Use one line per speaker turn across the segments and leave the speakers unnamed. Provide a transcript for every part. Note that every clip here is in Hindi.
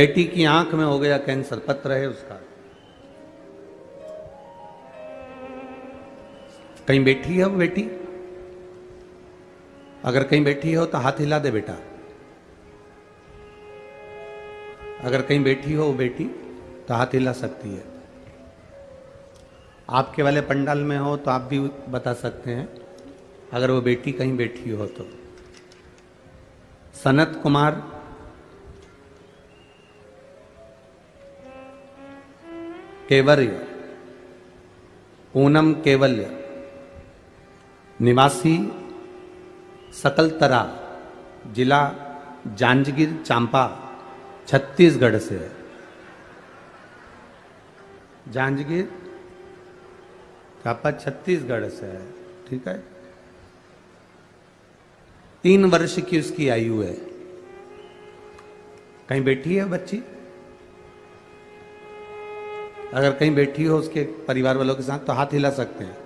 बेटी की आंख में हो गया कैंसर, पत्र है उसका। कहीं बैठी है वो बेटी? अगर कहीं बैठी हो तो हाथ हिला दे बेटा। अगर कहीं बैठी हो वो बेटी तो हाथ हिला सकती है। आपके वाले पंडाल में हो तो आप भी बता सकते हैं अगर वो बेटी कहीं बैठी हो तो। सनत कुमार, केवल्य, पूनम केवल्य, निवासी सकलतरा, जिला जांजगीर चांपा, छत्तीसगढ़ से है। जांजगीर चांपा छत्तीसगढ़ से है, ठीक है। 3 वर्ष की उसकी आयु है। कहीं बैठी है बच्ची? अगर कहीं बैठी हो उसके परिवार वालों के साथ तो हाथ हिला सकते हैं।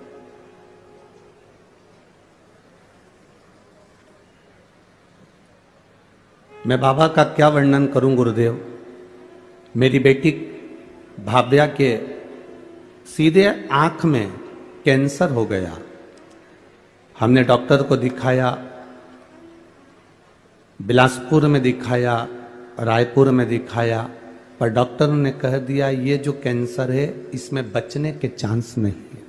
मैं बाबा का क्या वर्णन करूं गुरुदेव। मेरी बेटी भाव्या के सीधे आंख में कैंसर हो गया। हमने डॉक्टर को दिखाया, बिलासपुर में दिखाया, रायपुर में दिखाया, पर डॉक्टर ने कह दिया ये जो कैंसर है इसमें बचने के चांस नहीं है।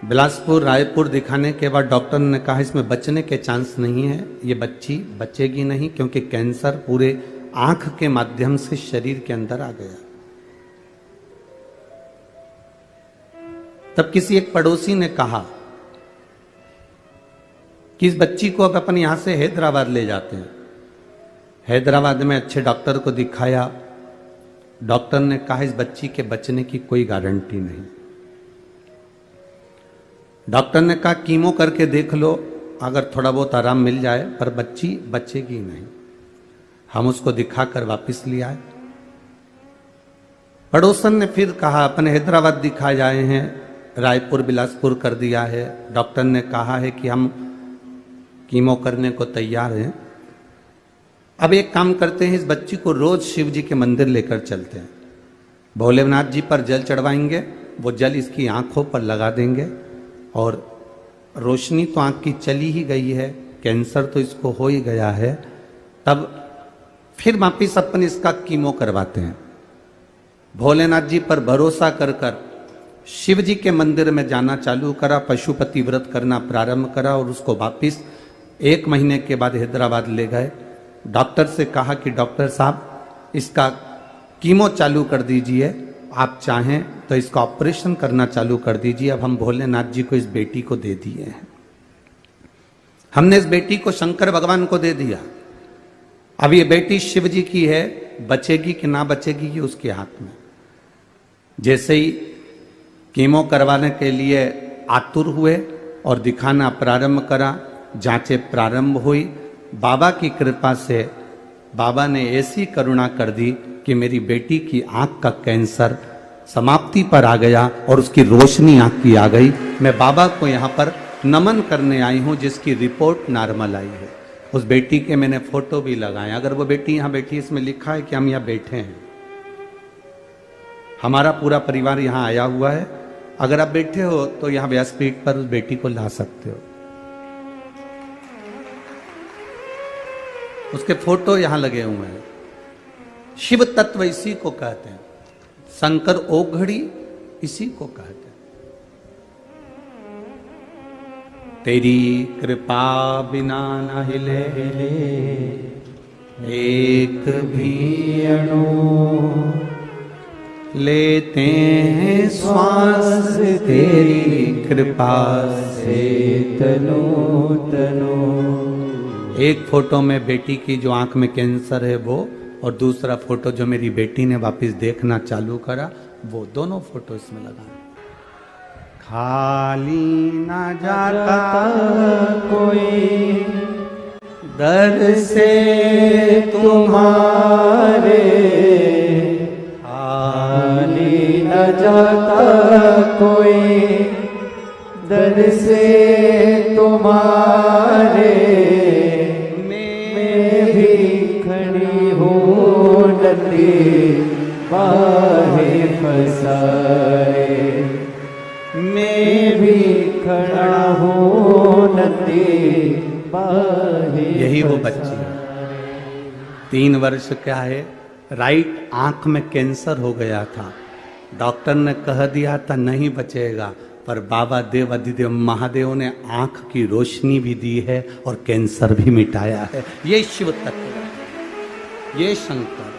बिलासपुर रायपुर दिखाने के बाद डॉक्टर ने कहा इसमें बचने के चांस नहीं है, ये बच्ची बचेगी नहीं, क्योंकि कैंसर पूरे आंख के माध्यम से शरीर के अंदर आ गया। तब किसी एक पड़ोसी ने कहा कि इस बच्ची को अब अपन यहां से हैदराबाद ले जाते हैं। हैदराबाद में अच्छे डॉक्टर को दिखाया। डॉक्टर ने कहा इस बच्ची के बचने की कोई गारंटी नहीं। डॉक्टर ने कहा कीमो करके देख लो, अगर थोड़ा बहुत आराम मिल जाए, पर बच्ची बचेगी नहीं। हम उसको दिखाकर वापस ले आए। पड़ोसन ने फिर कहा अपन हैदराबाद दिखाए आए हैं, रायपुर बिलासपुर कर दिया है, डॉक्टर ने कहा है कि हम कीमो करने को तैयार हैं। अब एक काम करते हैं, इस बच्ची को रोज शिव जी के मंदिर लेकर चलते हैं, भोलेनाथ जी पर जल चढ़वाएंगे, वो जल इसकी आंखों पर लगा देंगे और रोशनी तो आंख की चली ही गई है, कैंसर तो इसको हो ही गया है, तब फिर वापिस अपन इसका कीमो करवाते हैं। भोलेनाथ जी पर भरोसा कर कर शिव जी के मंदिर में जाना चालू करा, पशुपति व्रत करना प्रारंभ करा और उसको वापिस 1 महीने के बाद हैदराबाद ले गए। डॉक्टर से कहा कि डॉक्टर साहब इसका कीमो चालू कर दीजिए, आप चाहें तो इसका ऑपरेशन करना चालू कर दीजिए। अब हम भोलेनाथ जी को इस बेटी को दे दिए हैं। हमने इस बेटी को शंकर भगवान को दे दिया। अब ये बेटी शिव जी की है, बचेगी कि ना बचेगी ये उसके हाथ में। जैसे ही कीमो करवाने के लिए आतुर हुए और दिखाना प्रारंभ करा, जांचें प्रारंभ हुई, बाबा की कृपा से बाबा ने ऐसी करुणा कर दी कि मेरी बेटी की आंख का कैंसर समाप्ति पर आ गया और उसकी रोशनी आंख की आ गई। मैं बाबा को यहाँ पर नमन करने आई हूँ जिसकी रिपोर्ट नॉर्मल आई है। उस बेटी के मैंने फोटो भी लगाए। अगर वो बेटी यहाँ बैठी, इसमें लिखा है कि हम यहाँ बैठे हैं, हमारा पूरा परिवार यहाँ आया हुआ है। अगर आप बैठे हो तो यहाँ व्यासपीठ पर उस बेटी को ला सकते हो। उसके फोटो यहां लगे हुए हैं। शिव तत्व इसी को कहते हैं, शंकर ओघड़ी इसी को कहते हैं। तेरी कृपा बिना न हिले एक भी अणु, लेते हैं श्वास तेरी कृपा से तनो तनो। एक फोटो में बेटी की जो आंख में कैंसर है वो, और दूसरा फोटो जो मेरी बेटी ने वापस देखना चालू करा, वो दोनों फोटो इसमें लगाए। खाली ना जाता कोई दर से तुम्हारे, खाली न जाता कोई दर
बरसे तुम्हारे मैं भी खड़ी हूँ नदी बाहे फसाए, मैं भी खड़ा हूँ नदी बाहे।
यही वो बच्ची है, 3 वर्ष क्या है, राइट आंख में कैंसर हो गया था। डॉक्टर ने कह दिया था नहीं बचेगा, पर बाबा देव अधिदेव महादेव ने आंख की रोशनी भी दी है और कैंसर भी मिटाया है। ये शिव तत्व है, ये शंकर है।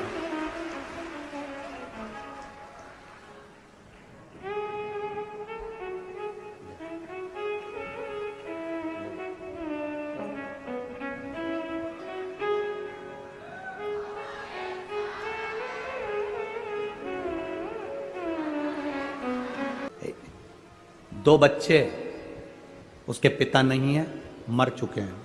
दो बच्चे, उसके पिता नहीं है, मर चुके हैं।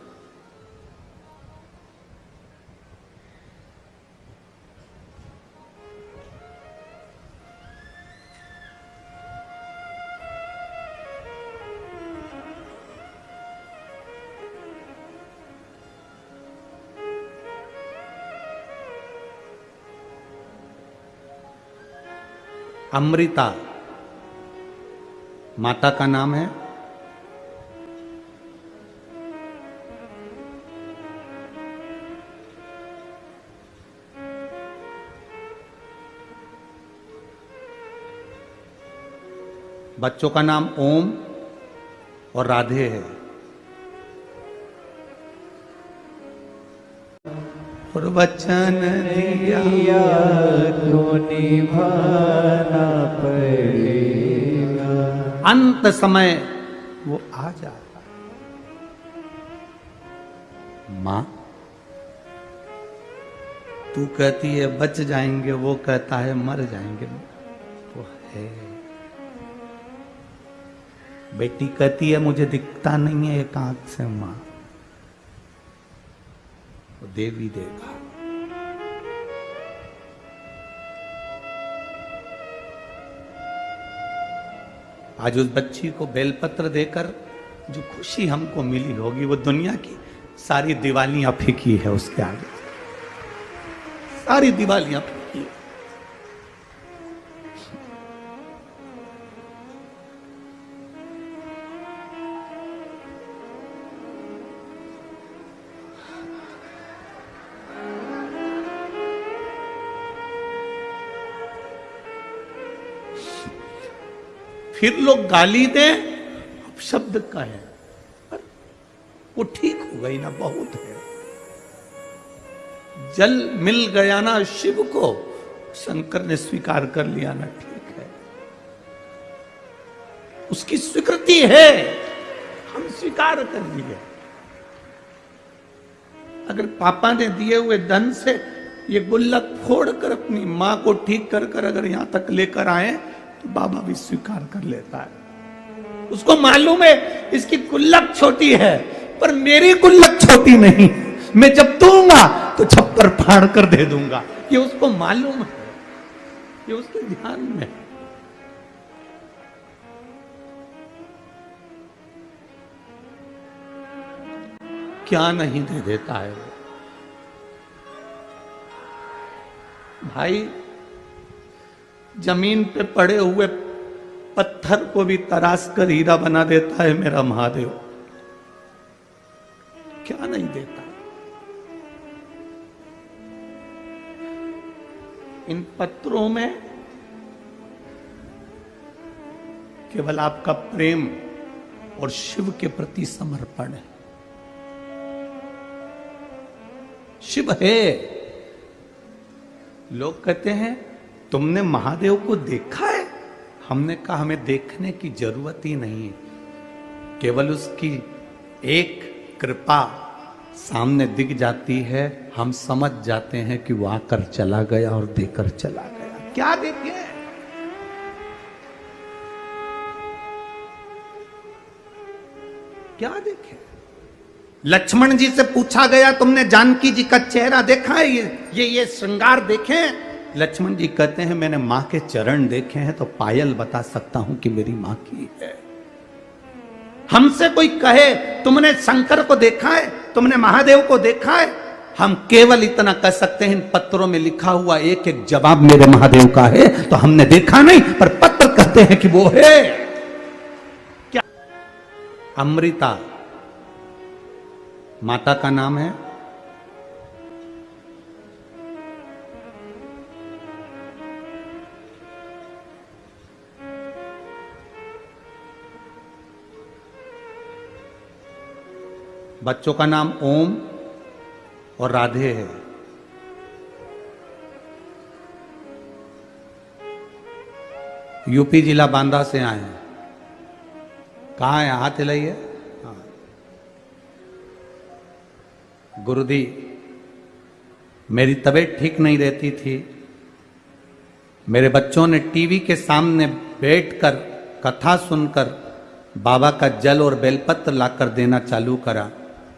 अमृता माता का नाम है, बच्चों का नाम ओम और राधे है। और वचन दिया
तो निभाना पड़ेगा,
अंत समय वो आ जाता है। मां तू कहती है बच जाएंगे, वो कहता है मर जाएंगे। वो है बेटी कहती है मुझे दिखता नहीं है एक आंख से, मां वो देवी देगा। आज उस बच्ची को बेलपत्र देकर जो खुशी हमको मिली होगी, वो दुनिया की सारी दिवालियां फीकी है उसके आगे, सारी दिवालियां फीकी है। फिर लोग गाली दें, अब शब्द का है, पर वो ठीक हो गई ना, बहुत है। जल मिल गया ना शिव को, शंकर ने स्वीकार कर लिया ना, ठीक है, उसकी स्वीकृति है, हम स्वीकार कर लिए। अगर पापा ने दिए हुए धन से ये गुल्लक फोड़कर अपनी मां को ठीक कर कर अगर यहां तक लेकर आए, तो बाबा भी स्वीकार कर लेता है। उसको मालूम है इसकी गुल्लक छोटी है, पर मेरी गुल्लक छोटी नहीं, मैं जब दूंगा तो छप्पर फाड़ कर दे दूंगा। ये उसको मालूम है, ये उसके ध्यान में है। क्या नहीं दे देता है वो भाई। जमीन पे पड़े हुए पत्थर को भी तराश कर हीरा बना देता है मेरा महादेव। क्या नहीं देता। इन पत्थरों में केवल आपका प्रेम और शिव के प्रति समर्पण है। शिव है। लोग कहते हैं तुमने महादेव को देखा है? हमने कहा हमें देखने की जरूरत ही नहीं है, केवल उसकी एक कृपा सामने दिख जाती है, हम समझ जाते हैं कि वो आकर चला गया और देकर चला गया। क्या देखे? क्या देखे? लक्ष्मण जी से पूछा गया तुमने जानकी जी का चेहरा देखा है? ये श्रृंगार देखे? लक्ष्मण जी कहते हैं मैंने मां के चरण देखे हैं, तो पायल बता सकता हूं कि मेरी मां की है। हमसे कोई कहे तुमने शंकर को देखा है, तुमने महादेव को देखा है, हम केवल इतना कह सकते हैं इन पत्रों में लिखा हुआ एक एक जवाब मेरे महादेव का है, तो हमने देखा नहीं पर पत्र कहते हैं कि वो है। क्या अमृता माता का नाम है। बच्चों का नाम ओम और राधे है। यूपी जिला बांदा से आए हैं। कहाँ है? हाथ हिलाइए। हाँ। गुरुदी, मेरी तबीयत ठीक नहीं रहती थी। मेरे बच्चों ने टीवी के सामने बैठकर कथा सुनकर बाबा का जल और बेलपत्र लाकर देना चालू करा।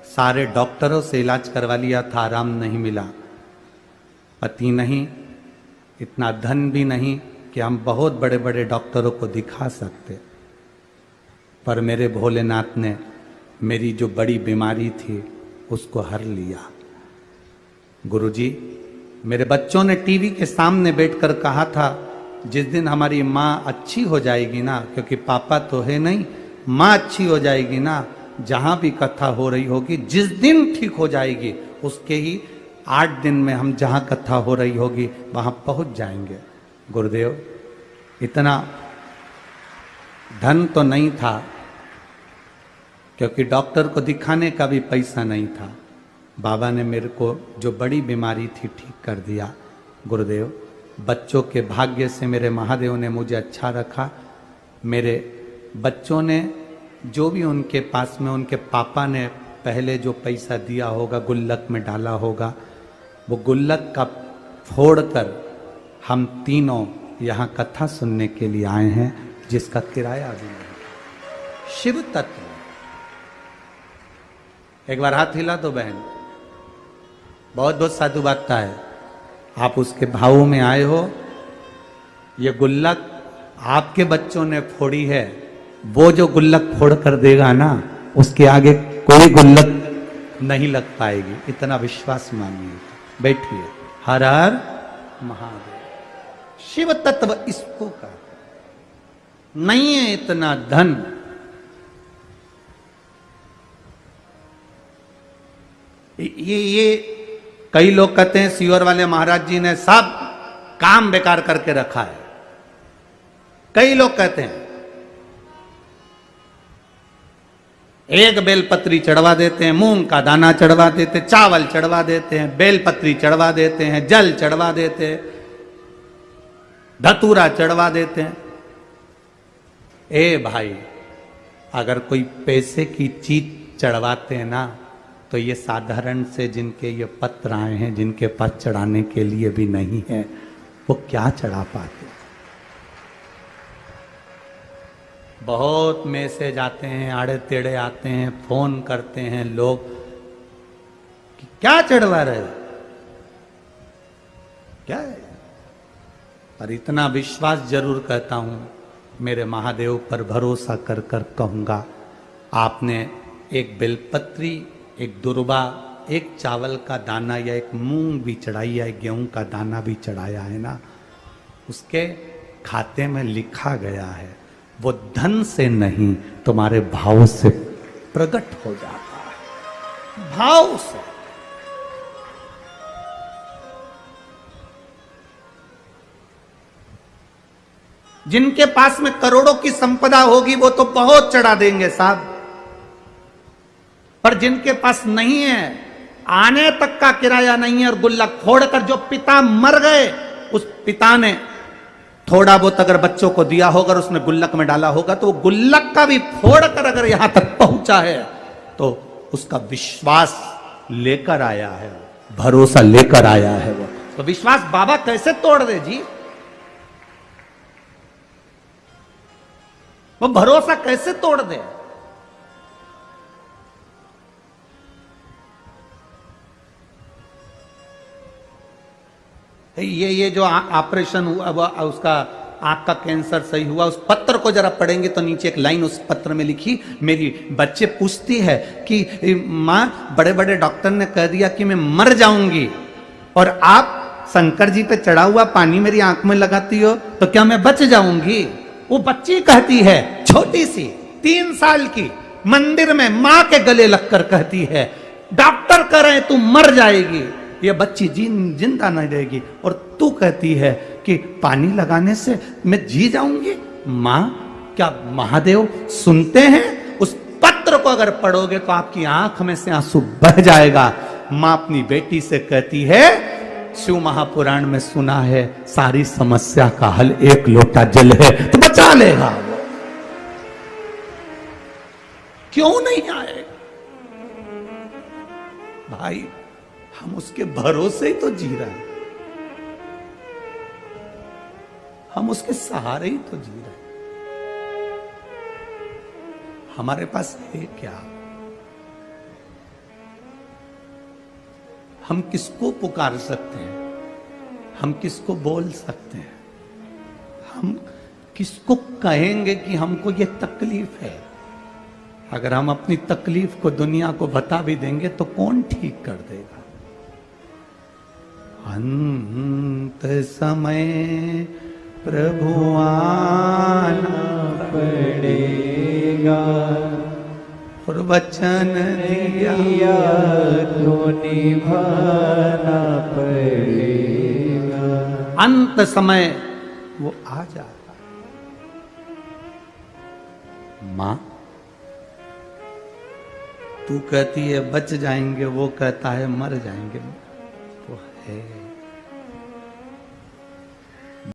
सारे डॉक्टरों से इलाज करवा लिया था, आराम नहीं मिला। पति नहीं, इतना धन भी नहीं कि हम बहुत बड़े बड़े डॉक्टरों को दिखा सकते, पर मेरे भोलेनाथ ने मेरी जो बड़ी बीमारी थी उसको हर लिया। गुरुजी, मेरे बच्चों ने टीवी के सामने बैठकर कहा था जिस दिन हमारी माँ अच्छी हो जाएगी ना, क्योंकि पापा तो है नहीं, माँ अच्छी हो जाएगी ना, जहां भी कथा हो रही होगी, जिस दिन ठीक हो जाएगी उसके ही 8 दिन में हम जहां कथा हो रही होगी वहां पहुंच जाएंगे। गुरुदेव, इतना धन तो नहीं था, क्योंकि डॉक्टर को दिखाने का भी पैसा नहीं था। बाबा ने मेरे को जो बड़ी बीमारी थी ठीक कर दिया। गुरुदेव, बच्चों के भाग्य से मेरे महादेव ने मुझे अच्छा रखा। मेरे बच्चों ने जो भी उनके पास में उनके पापा ने पहले जो पैसा दिया होगा, गुल्लक में डाला होगा, वो गुल्लक का फोड़कर हम तीनों यहाँ कथा सुनने के लिए आए हैं, जिसका किराया भी नहीं। शिव तत्व। एक बार हाथ हिला तो बहन, बहुत बहुत साधुवादता है। आप उसके भावों में आए हो। ये गुल्लक आपके बच्चों ने फोड़ी है, वो जो गुल्लक फोड़ कर देगा ना, उसके आगे कोई गुल्लक नहीं लग पाएगी, इतना विश्वास मानिए। बैठिए। हर हर महादेव। शिव तत्व इसको का नहीं है इतना धन। ये कई लोग कहते हैं सीवर वाले महाराज जी ने सब काम बेकार करके रखा है। कई लोग कहते हैं एक बेलपत्री चढ़वा देते हैं, मूंग का दाना चढ़वा देते, चावल चढ़वा देते हैं, बेलपत्री चढ़वा देते हैं, जल चढ़वा देते हैं, धतूरा चढ़वा देते हैं। ए भाई, अगर कोई पैसे की चीज चढ़वाते हैं ना, तो ये साधारण से जिनके ये पत्र आए हैं, जिनके पास चढ़ाने के लिए भी नहीं है, वो क्या चढ़ा पाते। बहुत मैसेज आते हैं, आड़े टेढ़े आते हैं, फोन करते हैं लोग कि क्या चढ़वा रहे हो, क्या है। पर इतना विश्वास जरूर कहता हूं, मेरे महादेव पर भरोसा कर कर कहूंगा, आपने एक बेलपत्री, एक दुर्बा, एक चावल का दाना या एक मूंग भी चढ़ाई या एक गेहूं का दाना भी चढ़ाया है ना, उसके खाते में लिखा गया है, वो धन से नहीं तुम्हारे भाव से प्रकट हो जाता है। भाव से। जिनके पास में करोड़ों की संपदा होगी वो तो बहुत चढ़ा देंगे साहब, पर जिनके पास नहीं है, आने तक का किराया नहीं है, और गुल्लक फोड़कर जो पिता मर गए, उस पिता ने थोड़ा बहुत अगर बच्चों को दिया होगा, उसने गुल्लक में डाला होगा, तो वो गुल्लक का भी फोड़कर अगर यहां तक पहुंचा है, तो उसका विश्वास लेकर आया है, भरोसा लेकर आया है। वो तो विश्वास बाबा कैसे तोड़ दे जी, वो भरोसा कैसे तोड़ दे। ये जो ऑपरेशन हुआ उसका आंख का कैंसर सही हुआ। उस पत्र को जरा पढ़ेंगे तो नीचे एक लाइन उस पत्र में लिखी, मेरी बच्चे पूछती है कि माँ बड़े बड़े डॉक्टर ने कह दिया कि मैं मर जाऊंगी, और आप शंकर जी पे चढ़ा हुआ पानी मेरी आंख में लगाती हो तो क्या मैं बच जाऊंगी? वो बच्ची कहती है, छोटी सी 3 साल की, मंदिर में मां के गले लगकर कहती है, डॉक्टर कह रहे तू मर जाएगी, ये बच्ची जिंदा नहीं रहेगी, और तू कहती है कि पानी लगाने से मैं जी जाऊंगी। मां, क्या महादेव सुनते हैं? उस पत्र को अगर पढ़ोगे तो आपकी आंख में से आंसू बह जाएगा। मां अपनी बेटी से कहती है, शिव महापुराण में सुना है सारी समस्या का हल एक लोटा जल है, तो बचा लेगा वो। क्यों नहीं आए भाई? हम उसके भरोसे ही तो जी रहे हैं, हम उसके सहारे ही तो जी रहे हैं। हमारे पास है क्या? हम किसको पुकार सकते हैं? हम किसको बोल सकते हैं? हम किसको कहेंगे कि हमको ये तकलीफ है? अगर हम अपनी तकलीफ को दुनिया को बता भी देंगे तो कौन ठीक कर देगा? अंत समय प्रभु आना
पड़ेगा,
और वचन दिया
तो निभाना पड़ेगा।
अंत समय वो आ जाता। मां, तू कहती है बच जाएंगे, वो कहता है मर जाएंगे। वो है